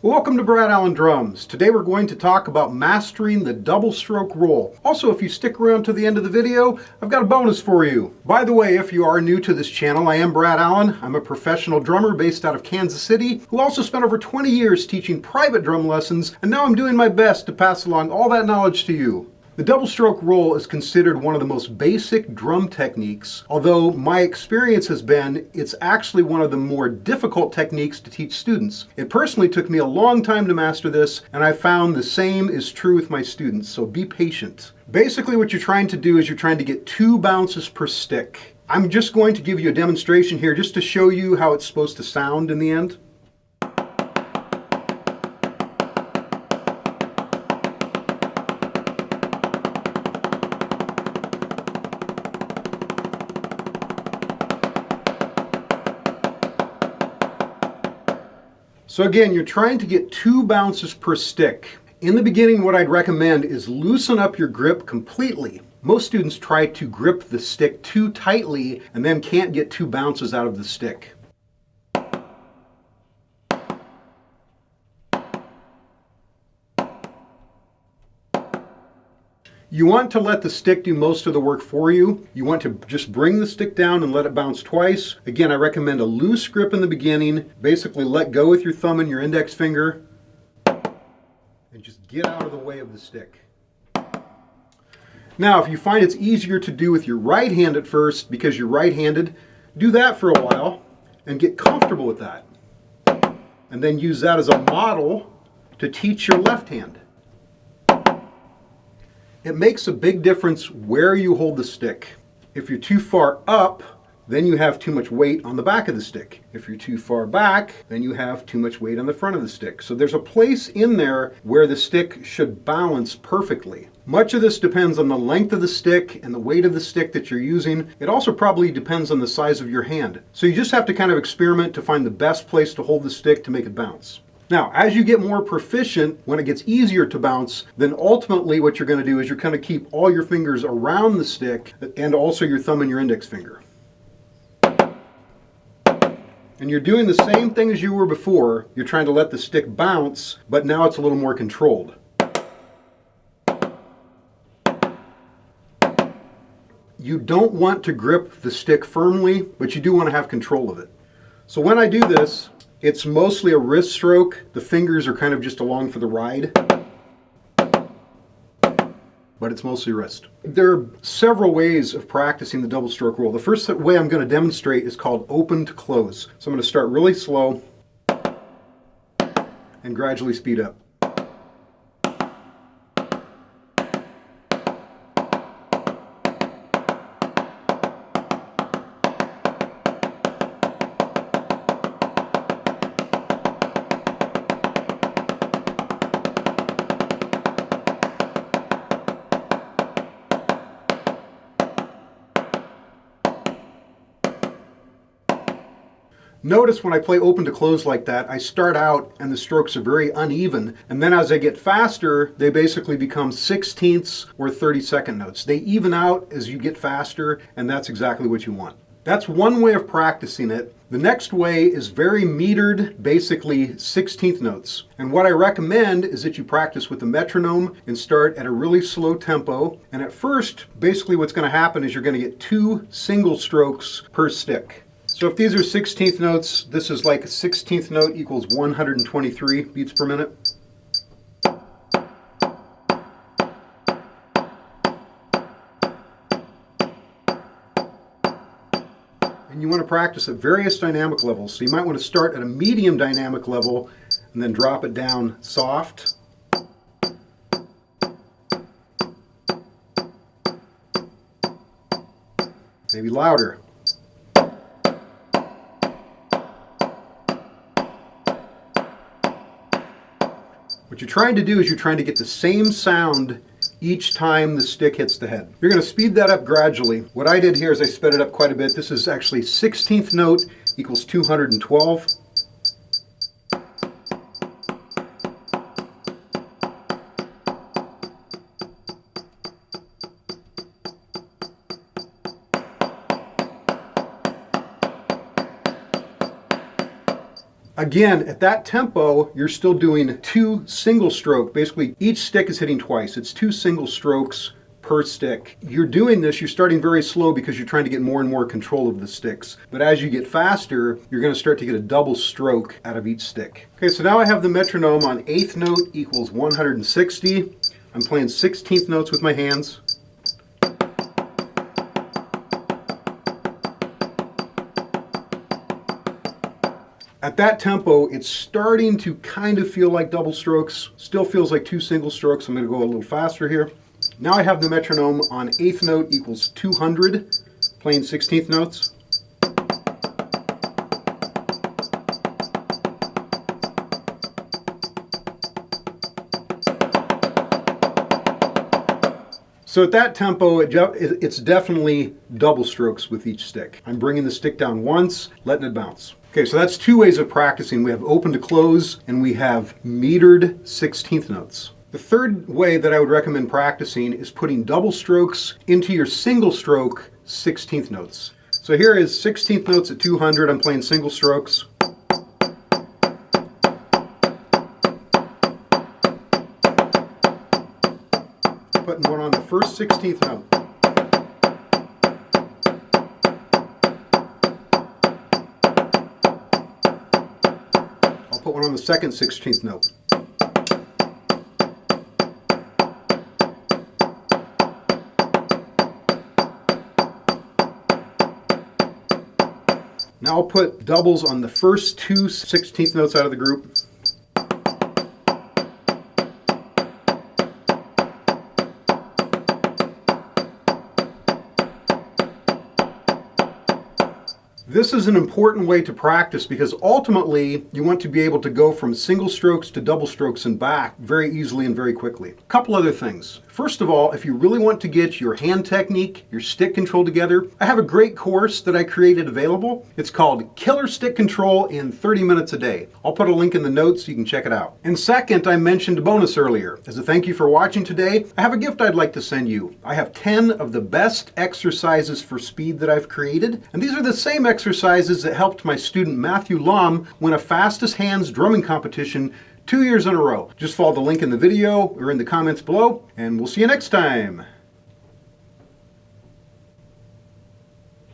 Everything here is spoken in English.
Welcome to Brad Allen Drums. Today we're going to talk about mastering the double stroke roll. Also, if you stick around to the end of the video, I've got a bonus for you. By the way, if you are new to this channel, I am Brad Allen. I'm a professional drummer based out of Kansas City, who also spent over 20 years teaching private drum lessons, and now I'm doing my best to pass along all that knowledge to you. The double stroke roll is considered one of the most basic drum techniques, although my experience has been it's actually one of the more difficult techniques to teach students. It personally took me a long time to master this, and I found the same is true with my students, so be patient. Basically what you're trying to do is you're trying to get 2 bounces per stick. I'm just going to give you a demonstration here just to show you how it's supposed to sound in the end. So again, you're trying to get 2 bounces per stick. In the beginning, what I'd recommend is loosen up your grip completely. Most students try to grip the stick too tightly and then can't get 2 bounces out of the stick. You want to let the stick do most of the work for you. You want to just bring the stick down and let it bounce twice. Again, I recommend a loose grip in the beginning. Basically let go with your thumb and your index finger and just get out of the way of the stick. Now, if you find it's easier to do with your right hand at first because you're right-handed, do that for a while and get comfortable with that. And then use that as a model to teach your left hand. It makes a big difference where you hold the stick. If you're too far up, then you have too much weight on the back of the stick. If you're too far back, then you have too much weight on the front of the stick. So there's a place in there where the stick should balance perfectly. Much of this depends on the length of the stick and the weight of the stick that you're using. It also probably depends on the size of your hand. So you just have to kind of experiment to find the best place to hold the stick to make it bounce. Now, as you get more proficient, when it gets easier to bounce, then ultimately what you're going to do is you're going to keep all your fingers around the stick and also your thumb and your index finger. And you're doing the same thing as you were before. You're trying to let the stick bounce, but now it's a little more controlled. You don't want to grip the stick firmly, but you do want to have control of it. So when I do this, it's mostly a wrist stroke. The fingers are kind of just along for the ride, but it's mostly wrist. There are several ways of practicing the double stroke roll. The first way I'm going to demonstrate is called open to close. So I'm going to start really slow and gradually speed up. Notice when I play open to close like that, I start out and the strokes are very uneven, and then as I get faster, they basically become 16ths or 32nd notes. They even out as you get faster, and that's exactly what you want. That's one way of practicing it. The next way is very metered, basically 16th notes. And what I recommend is that you practice with the metronome and start at a really slow tempo. And at first, basically what's going to happen is you're going to get 2 single strokes per stick. So if these are 16th notes, this is like a 16th note equals 123 beats per minute. And you want to practice at various dynamic levels. So you might want to start at a medium dynamic level and then drop it down soft. Maybe louder. What you're trying to do is you're trying to get the same sound each time the stick hits the head. You're going to speed that up gradually. What I did here is I sped it up quite a bit. This is actually 16th note equals 212. Again, at that tempo, you're still doing 2 single stroke. Basically, each stick is hitting twice. It's 2 single strokes per stick. You're doing this, you're starting very slow because you're trying to get more and more control of the sticks. But as you get faster, you're going to start to get a double stroke out of each stick. Okay, so now I have the metronome on 8th note equals 160. I'm playing 16th notes with my hands. At that tempo, it's starting to kind of feel like double strokes. Still feels like 2 single strokes. I'm going to go a little faster here. Now I have the metronome on 8th note equals 200, playing 16th notes. So at that tempo, it's definitely double strokes with each stick. I'm bringing the stick down once, letting it bounce. Okay, so that's 2 ways of practicing. We have open to close, and we have metered 16th notes. The third way that I would recommend practicing is putting double strokes into your single stroke 16th notes. So here is 16th notes at 200. I'm playing single strokes. Putting one on the first 16th note. I'll put one on the second 16th note. Now I'll put doubles on the first 2 16th notes out of the group. This is an important way to practice because ultimately you want to be able to go from single strokes to double strokes and back very easily and very quickly. A couple other things. First of all, if you really want to get your hand technique, your stick control together, I have a great course that I created available. It's called Killer Stick Control in 30 Minutes a Day. I'll put a link in the notes so you can check it out. And second, I mentioned a bonus earlier. As a thank you for watching today, I have a gift I'd like to send you. I have 10 of the best exercises for speed that I've created, and these are the same exercises that helped my student Matthew Lam win a fastest hands drumming competition 2 years in a row. Just follow the link in the video or in the comments below, and we'll see you next time.